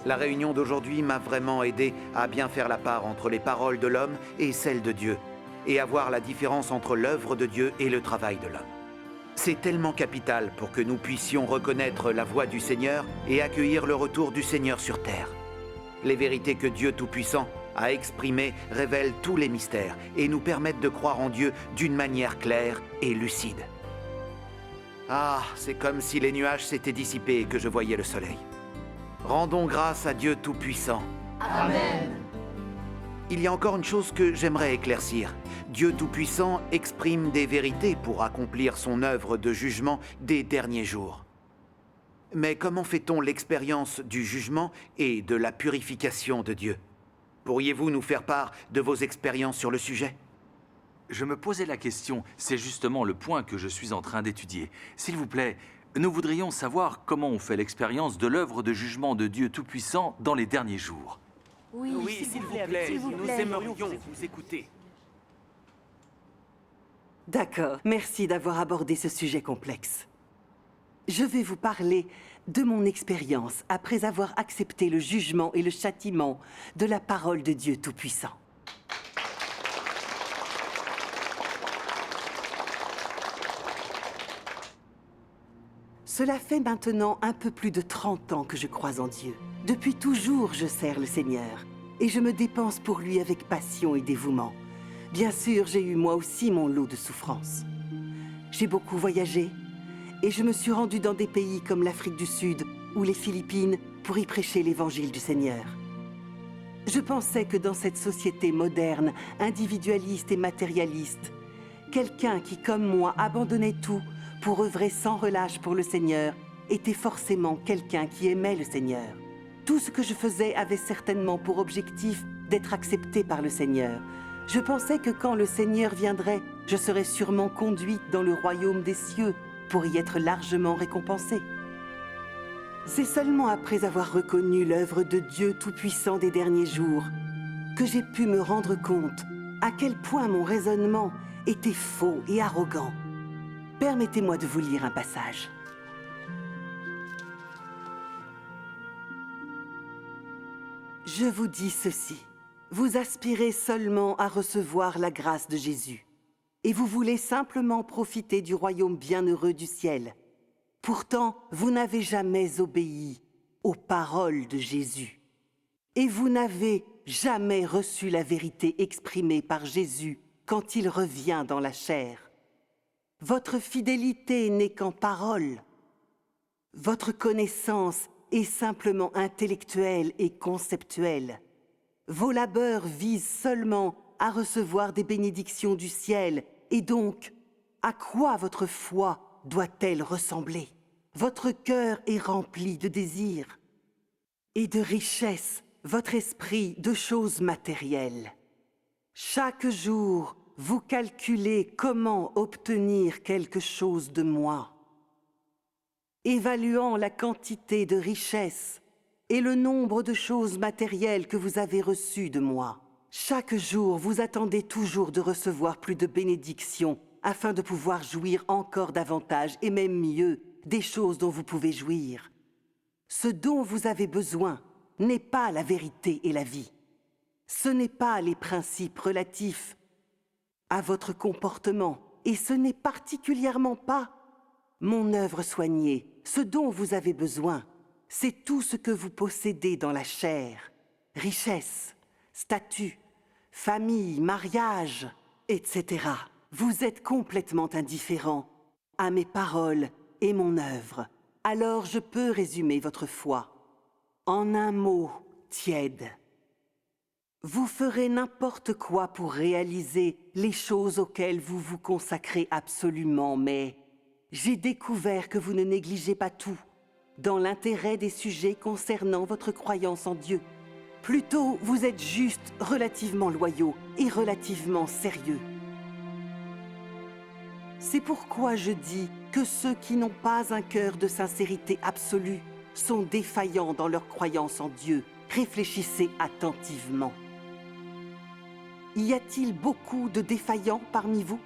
La réunion d'aujourd'hui m'a vraiment aidé à bien faire la part entre les paroles de l'homme et celles de Dieu, et à voir la différence entre l'œuvre de Dieu et le travail de l'homme. C'est tellement capital pour que nous puissions reconnaître la voix du Seigneur et accueillir le retour du Seigneur sur terre. Les vérités que Dieu Tout-Puissant a exprimées révèlent tous les mystères et nous permettent de croire en Dieu d'une manière claire et lucide. Ah, c'est comme si les nuages s'étaient dissipés et que je voyais le soleil. Rendons grâce à Dieu Tout-Puissant. Amen. Il y a encore une chose que j'aimerais éclaircir. Dieu Tout-Puissant exprime des vérités pour accomplir son œuvre de jugement des derniers jours. Mais comment fait-on l'expérience du jugement et de la purification de Dieu? Pourriez-vous nous faire part de vos expériences sur le sujet? Je me posais la question, c'est justement le point que je suis en train d'étudier. S'il vous plaît, nous voudrions savoir comment on fait l'expérience de l'œuvre de jugement de Dieu Tout-Puissant dans les derniers jours. Oui, s'il vous plaît, nous aimerions vous écouter. D'accord, merci d'avoir abordé ce sujet complexe. Je vais vous parler de mon expérience après avoir accepté le jugement et le châtiment de la parole de Dieu Tout-Puissant. Cela fait maintenant un peu plus de 30 ans que je crois en Dieu. Depuis toujours, je sers le Seigneur et je me dépense pour lui avec passion et dévouement. Bien sûr, j'ai eu moi aussi mon lot de souffrances. J'ai beaucoup voyagé et je me suis rendu dans des pays comme l'Afrique du Sud ou les Philippines pour y prêcher l'évangile du Seigneur. Je pensais que dans cette société moderne, individualiste et matérialiste, quelqu'un qui, comme moi, abandonnait tout pour œuvrer sans relâche pour le Seigneur était forcément quelqu'un qui aimait le Seigneur. Tout ce que je faisais avait certainement pour objectif d'être accepté par le Seigneur. Je pensais que quand le Seigneur viendrait, je serais sûrement conduite dans le royaume des cieux pour y être largement récompensée. C'est seulement après avoir reconnu l'œuvre de Dieu Tout-Puissant des derniers jours que j'ai pu me rendre compte à quel point mon raisonnement était faux et arrogant. Permettez-moi de vous lire un passage. Je vous dis ceci. Vous aspirez seulement à recevoir la grâce de Jésus, et vous voulez simplement profiter du royaume bienheureux du ciel. Pourtant, vous n'avez jamais obéi aux paroles de Jésus, et vous n'avez jamais reçu la vérité exprimée par Jésus quand il revient dans la chair. Votre fidélité n'est qu'en parole. Votre connaissance est simplement intellectuelle et conceptuelle. Vos labeurs visent seulement à recevoir des bénédictions du ciel, et donc, à quoi votre foi doit-elle ressembler? Votre cœur est rempli de désirs et de richesses, votre esprit de choses matérielles. Chaque jour, vous calculez comment obtenir quelque chose de moi. Évaluant la quantité de richesses et le nombre de choses matérielles que vous avez reçues de moi, chaque jour, vous attendez toujours de recevoir plus de bénédictions afin de pouvoir jouir encore davantage et même mieux des choses dont vous pouvez jouir. Ce dont vous avez besoin n'est pas la vérité et la vie. Ce n'est pas les principes relatifs à votre comportement, et ce n'est particulièrement pas mon œuvre soignée. Ce dont vous avez besoin, c'est tout ce que vous possédez dans la chair, richesse, statut, famille, mariage, etc. Vous êtes complètement indifférent à mes paroles et mon œuvre. Alors je peux résumer votre foi en un mot tiède. Vous ferez n'importe quoi pour réaliser les choses auxquelles vous vous consacrez absolument, mais j'ai découvert que vous ne négligez pas tout dans l'intérêt des sujets concernant votre croyance en Dieu. Plutôt, vous êtes juste relativement loyaux et relativement sérieux. C'est pourquoi je dis que ceux qui n'ont pas un cœur de sincérité absolue sont défaillants dans leur croyance en Dieu. Réfléchissez attentivement. Y a-t-il beaucoup de défaillants parmi vous?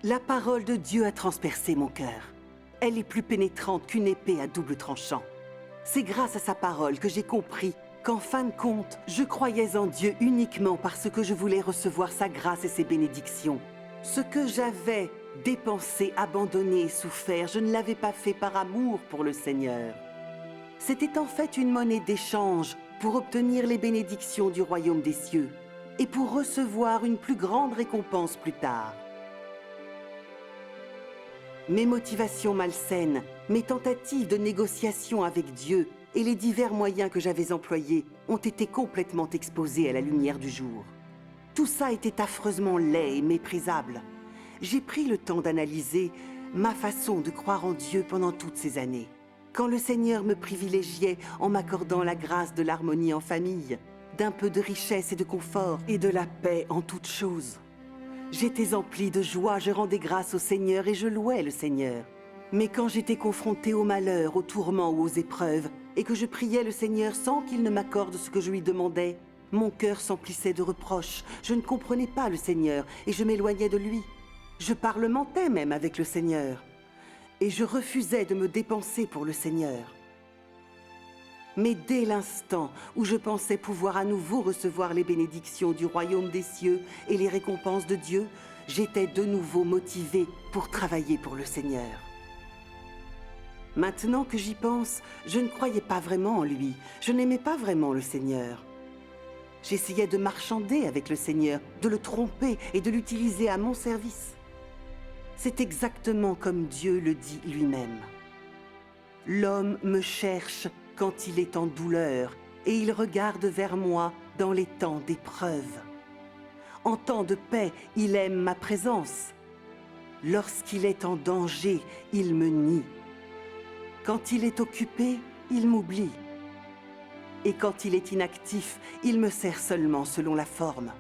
La parole de Dieu a transpercé mon cœur. Elle est plus pénétrante qu'une épée à double tranchant. C'est grâce à sa parole que j'ai compris qu'en fin de compte, je croyais en Dieu uniquement parce que je voulais recevoir sa grâce et ses bénédictions. Ce que j'avais dépensé, abandonné et souffert, je ne l'avais pas fait par amour pour le Seigneur. C'était en fait une monnaie d'échange pour obtenir les bénédictions du royaume des cieux et pour recevoir une plus grande récompense plus tard. Mes motivations malsaines, mes tentatives de négociation avec Dieu et les divers moyens que j'avais employés ont été complètement exposés à la lumière du jour. Tout ça était affreusement laid et méprisable. J'ai pris le temps d'analyser ma façon de croire en Dieu pendant toutes ces années. Quand le Seigneur me privilégiait en m'accordant la grâce de l'harmonie en famille, d'un peu de richesse et de confort et de la paix en toutes choses. J'étais empli de joie, je rendais grâce au Seigneur et je louais le Seigneur. Mais quand j'étais confronté au malheur, aux tourments ou aux épreuves, et que je priais le Seigneur sans qu'il ne m'accorde ce que je lui demandais, mon cœur s'emplissait de reproches. Je ne comprenais pas le Seigneur et je m'éloignais de lui. Je parlementais même avec le Seigneur. Et je refusais de me dépenser pour le Seigneur. Mais dès l'instant où je pensais pouvoir à nouveau recevoir les bénédictions du royaume des cieux et les récompenses de Dieu, j'étais de nouveau motivé pour travailler pour le Seigneur. Maintenant que j'y pense, je ne croyais pas vraiment en lui. Je n'aimais pas vraiment le Seigneur. J'essayais de marchander avec le Seigneur, de le tromper et de l'utiliser à mon service. C'est exactement comme Dieu le dit lui-même. L'homme me cherche quand il est en douleur, et il regarde vers moi dans les temps d'épreuve. En temps de paix, il aime ma présence. Lorsqu'il est en danger, il me nie. Quand il est occupé, il m'oublie. Et quand il est inactif, il me sert seulement selon la forme.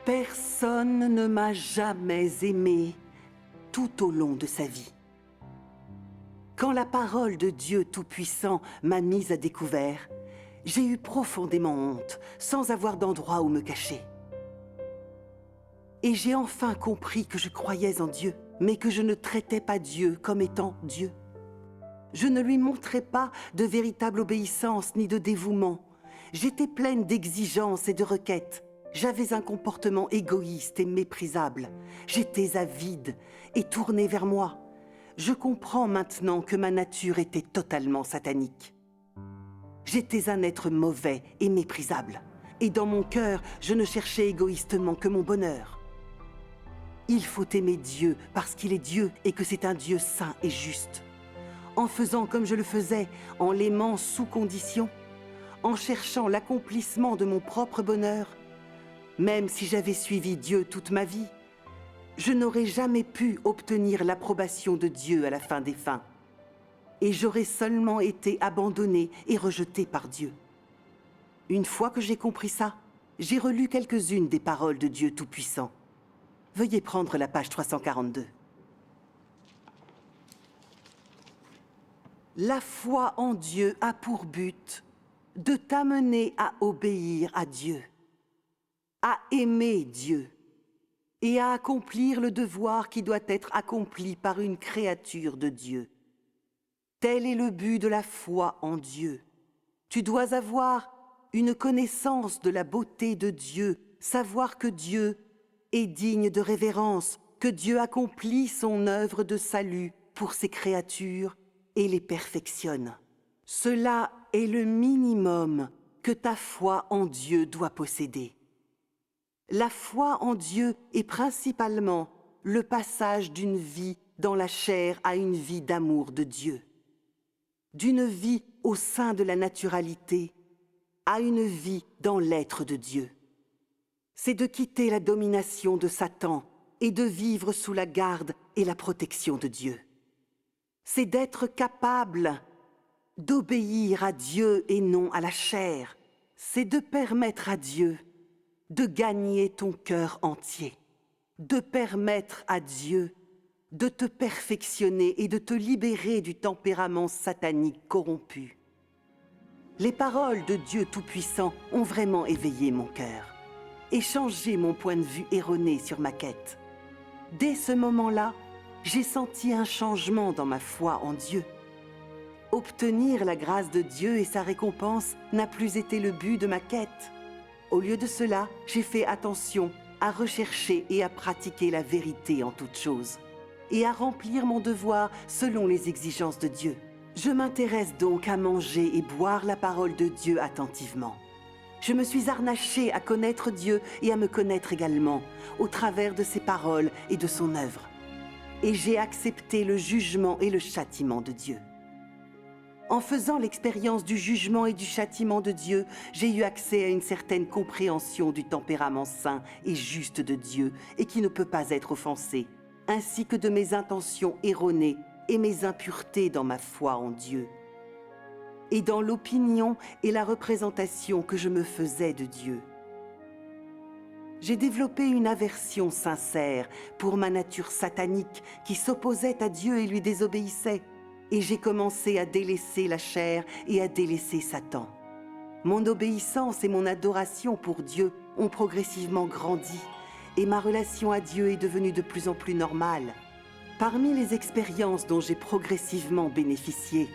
Personne ne m'a jamais aimé tout au long de sa vie. Quand la parole de Dieu Tout-Puissant m'a mise à découvert, j'ai eu profondément honte, sans avoir d'endroit où me cacher. Et j'ai enfin compris que je croyais en Dieu, mais que je ne traitais pas Dieu comme étant Dieu. Je ne lui montrais pas de véritable obéissance ni de dévouement. J'étais pleine d'exigences et de requêtes. J'avais un comportement égoïste et méprisable. J'étais avide et tournée vers moi. Je comprends maintenant que ma nature était totalement satanique. J'étais un être mauvais et méprisable. Et dans mon cœur, je ne cherchais égoïstement que mon bonheur. Il faut aimer Dieu parce qu'il est Dieu et que c'est un Dieu saint et juste. En faisant comme je le faisais, en l'aimant sous condition, en cherchant l'accomplissement de mon propre bonheur, même si j'avais suivi Dieu toute ma vie, je n'aurais jamais pu obtenir l'approbation de Dieu à la fin des fins. Et j'aurais seulement été abandonné et rejeté par Dieu. Une fois que j'ai compris ça, j'ai relu quelques-unes des paroles de Dieu Tout-Puissant. Veuillez prendre la page 342. La foi en Dieu a pour but de t'amener à obéir à Dieu, à aimer Dieu et à accomplir le devoir qui doit être accompli par une créature de Dieu. Tel est le but de la foi en Dieu. Tu dois avoir une connaissance de la beauté de Dieu, savoir que Dieu est digne de révérence, que Dieu accomplit son œuvre de salut pour ses créatures et les perfectionne. Cela est le minimum que ta foi en Dieu doit posséder. La foi en Dieu est principalement le passage d'une vie dans la chair à une vie d'amour de Dieu, d'une vie au sein de la naturalité à une vie dans l'être de Dieu. C'est de quitter la domination de Satan et de vivre sous la garde et la protection de Dieu. C'est d'être capable d'obéir à Dieu et non à la chair. C'est de permettre à Dieu de gagner ton cœur entier, de permettre à Dieu de te perfectionner et de te libérer du tempérament satanique corrompu. Les paroles de Dieu Tout-Puissant ont vraiment éveillé mon cœur et changé mon point de vue erroné sur ma quête. Dès ce moment-là, j'ai senti un changement dans ma foi en Dieu. Obtenir la grâce de Dieu et sa récompense n'a plus été le but de ma quête. Au lieu de cela, j'ai fait attention à rechercher et à pratiquer la vérité en toutes choses, et à remplir mon devoir selon les exigences de Dieu. Je m'intéresse donc à manger et boire la parole de Dieu attentivement. Je me suis harnaché à connaître Dieu et à me connaître également, au travers de ses paroles et de son œuvre. Et j'ai accepté le jugement et le châtiment de Dieu. En faisant l'expérience du jugement et du châtiment de Dieu, j'ai eu accès à une certaine compréhension du tempérament saint et juste de Dieu et qui ne peut pas être offensé, ainsi que de mes intentions erronées et mes impuretés dans ma foi en Dieu, et dans l'opinion et la représentation que je me faisais de Dieu. J'ai développé une aversion sincère pour ma nature satanique qui s'opposait à Dieu et lui désobéissait. Et j'ai commencé à délaisser la chair et à délaisser Satan. Mon obéissance et mon adoration pour Dieu ont progressivement grandi et ma relation à Dieu est devenue de plus en plus normale. Parmi les expériences dont j'ai progressivement bénéficié,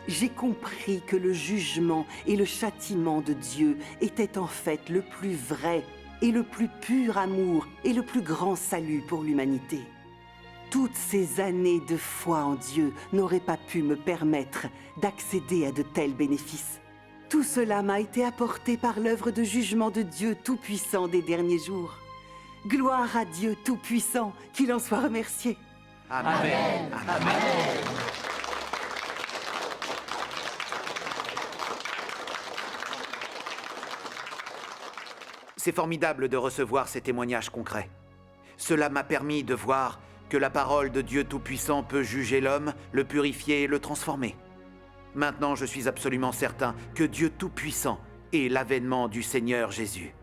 j'ai compris que le jugement et le châtiment de Dieu étaient en fait le plus vrai et le plus pur amour et le plus grand salut pour l'humanité. Toutes ces années de foi en Dieu n'auraient pas pu me permettre d'accéder à de tels bénéfices. Tout cela m'a été apporté par l'œuvre de jugement de Dieu Tout-Puissant des derniers jours. Gloire à Dieu Tout-Puissant, qu'il en soit remercié. Amen. Amen. C'est formidable de recevoir ces témoignages concrets. Cela m'a permis de voir que la parole de Dieu Tout-Puissant peut juger l'homme, le purifier et le transformer. Maintenant, je suis absolument certain que Dieu Tout-Puissant est l'avènement du Seigneur Jésus.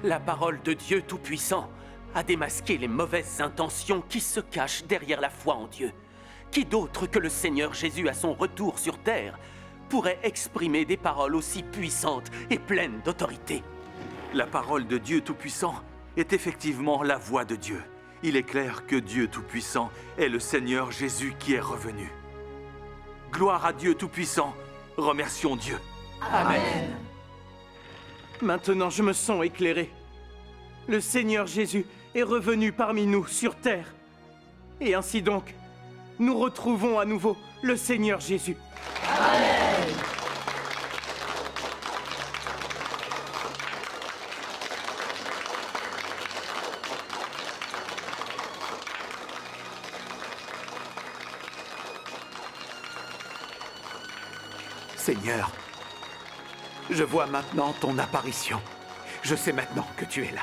La parole de Dieu Tout-Puissant a démasqué les mauvaises intentions qui se cachent derrière la foi en Dieu. Qui d'autre que le Seigneur Jésus à son retour sur terre pourrait exprimer des paroles aussi puissantes et pleines d'autorité? La parole de Dieu Tout-Puissant est effectivement la voix de Dieu. Il est clair que Dieu Tout-Puissant est le Seigneur Jésus qui est revenu. Gloire à Dieu Tout-Puissant, remercions Dieu. Amen. Maintenant, je me sens éclairé. Le Seigneur Jésus est revenu parmi nous sur terre. Et ainsi donc, nous retrouvons à nouveau le Seigneur Jésus. Amen. Seigneur, je vois maintenant ton apparition. Je sais maintenant que tu es là.